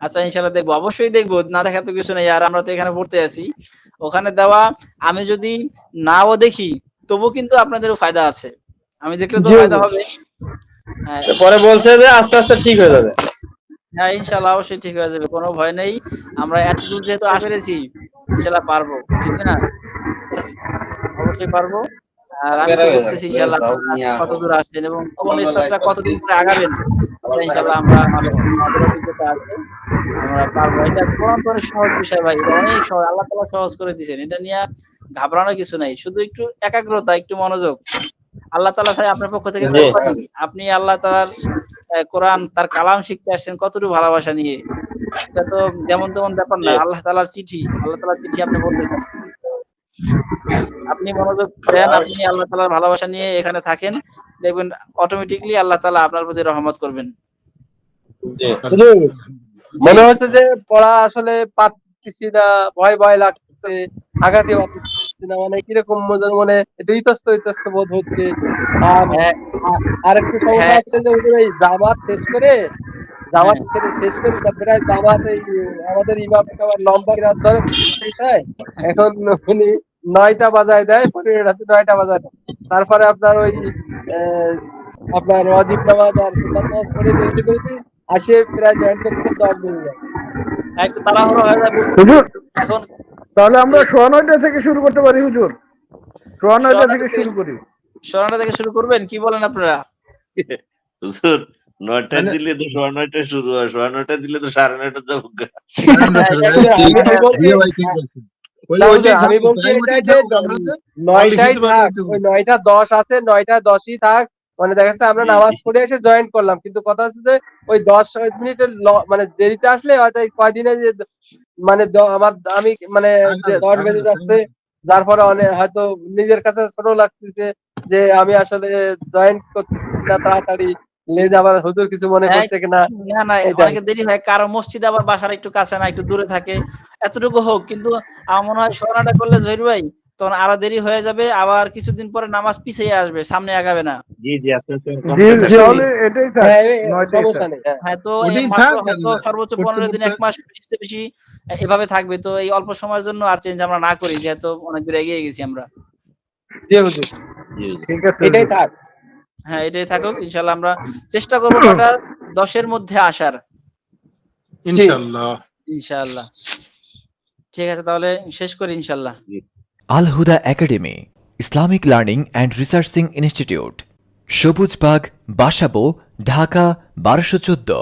আচ্ছা ইনশাআল্লাহ দেখবো, অবশ্যই দেখবো, না দেখা তো কিছু নেই। আর আমরা তো এখানে পড়তে আছি, ওখানে দেওয়া আমি যদি নাও দেখি তবু কিন্তু আপনাদেরও ফায়দা আছে, আমি দেখলে তো
জি
ফায়দা
হুজুর।
হবে। হ্যাঁ
তো পরে বলছে যে আস্তে আস্তে ঠিক হয়ে যাবে।
হ্যাঁ, ইনশাআল্লাহ অবশ্যই ঠিক হয়ে যাবে, কোনো ভয় নেই। আমরা এতদূর যেহেতু পেরেছি, ইনশাআল্লাহ পারবো, ঠিক না? অবশ্যই পারবো। আর আমি তো বুঝতেছি ইনশাআল্লাহ আপনারা কতদূর আসছেন এবং কোন স্তরটা কতদিন পরে আগাবেন, এটা ইনশাআল্লাহ আমরা আমাদের অভিজ্ঞতা আছে, আমরা পারবো। এটা কোরআন তো অনেক সহজ বিষয় ভাই, এটা অনেক সহজ, আল্লাহ তাআলা সহজ করে দিয়েছেন। এটা নিয়ে ঘাবড়ানোর কিছু নাই, শুধু একটু একাগ্রতা, একটু মনোযোগ। আল্লাহ তাআলা চাই আপনার পক্ষ থেকে
জি
কোরবানি। আপনি আল্লাহ তাআলার কোরআন, তার কালাম শিখতে আসছেন কতটুকু ভালোবাসা নিয়ে। এটা তো যেমন তেমন ব্যাপার না,
জি
আল্লাহ তাআলার চিঠি, আল্লাহ তাআলার চিঠি আপনি পড়তেছেন। আপনি মনোযোগ দেন, আপনি আল্লাহ তাআলার ভালোবাসা নিয়ে এখানে থাকেন, দেখবেন অটোমেটিক্যালি আল্লাহ তাআলা আপনার প্রতি রহমত করবেন।
জি
হুজুর,
জি
মনে হচ্ছে যে পড়া আসলে পারতেছি না, ভয় ভয় লাগছে, আগাতে পারতেছি না, মানে কিরকম মনে একটু ইতস্ত ইতস্ত বোধ হচ্ছে। আর
হ্যাঁ
আর একটু সমস্যা
হ্যাঁ
হচ্ছে যে হুজুর, এই জামাত শেষ করে
হ্যাঁ
প্রায় জামাত, এই আমাদের ইমাম আবার লম্বা কিরাত ধরে শেষ হয়। এখন উনি 9টা বাজায় দেয়, 9টা বাজায় দেয়। তারপরে আপনার ওই আহ, আপনার ওয়াজিব নামাজ আর সুন্নাত নামাজ পড়ে বেরোতে বেরোতে আসে, প্রায় জয়েন করতে 10 বেজে যায়।
একটু তাড়াহুড়ো হয়ে যায় বুঝতেছি।
হুজুর,
এখন
তাহলে আমরা
জি
9:30 থেকে শুরু করতে পারি হুজুর, 9:30 থেকে
সোনাটা
শুরু করি।
থেকে শুরু করবেন, কি বলেন আপনারা?
হুজুর 9টায়
মানে-
দিলে তো 9:30 শুরু হয়, 9:30 দিলে তো 9:30 যাবো।
হ্যাঁ, এটা
হুজুর, আমি তো বলছি, না হুজুর, আমি বলছি এটাই যে 9টাই থাক, ওই 9টা 10 আছে, 9টা 10ই থাক। মানে দেখা যাচ্ছে আমরা নামাজ পড়ে এসে জয়েন করলাম, কিন্তু কথা হচ্ছে যে ওই 10 মিনিটের মানে দেরিতে আসলে হয়তো এই কয়দিনে যে মানে আমি মানে 10 বেজে যাচ্ছে, যার ফলে অনেক হয়তো নিজের কাছে ছোট লাগছে যে আমি আসলে জয়েন করতেছি না তাড়াতাড়ি, লেজ আবার হুজুর কিছু মনে
হ্যাঁ,
করছে কিনা
না, না,
এটাই।
অনেকে দেরি হয়। কারো মসজিদে আবার বাসার একটু কাছে না, একটু দূরে থাকে। এতটুকু হোক। কিন্তু আমার মনে হয় স্মরণটা করলে জহির ভাই, তখন আরো দেরি হয়ে যাবে। আবার কিছুদিন পরে নামাজ পিছিয়ে আসবে, সামনে আগাবে না।
জি জি আপনার সঙ্গে
জি
complete আছে।
তাহলে এটাই থাক,
হ্যাঁ,
9টাই
সমস্যা
থাক।
নেই। হ্যাঁ,
হ্যাঁ, তো
ওটাই
মাত্র
থাক,
হয়তো সর্বোচ্চ 15 দিন, 1 মাস বেশি বেশি এভাবে থাকবে। তো এই অল্প সময়ের জন্য আর চেঞ্জ আমরা না করি, যেহেতু অনেক দূর এগিয়ে গেছি আমরা।
জি হুজুর,
জি, জি।
ঠিক আছে
এটাই
হুজুর।
থাক।
হ্যাঁ, এটাই থাকুক। ইনশাআল্লাহ আমরা চেষ্টা করব 9টা 10 এর মধ্যে আসার।
ইনশাআল্লাহ।
ইনশাআল্লাহ। ঠিক আছে, তাহলে শেষ করি ইনশাআল্লাহ।
Al Huda academy, Islamic learning and researching institute, Sabujbagh, Basabo, Dhaka 1214।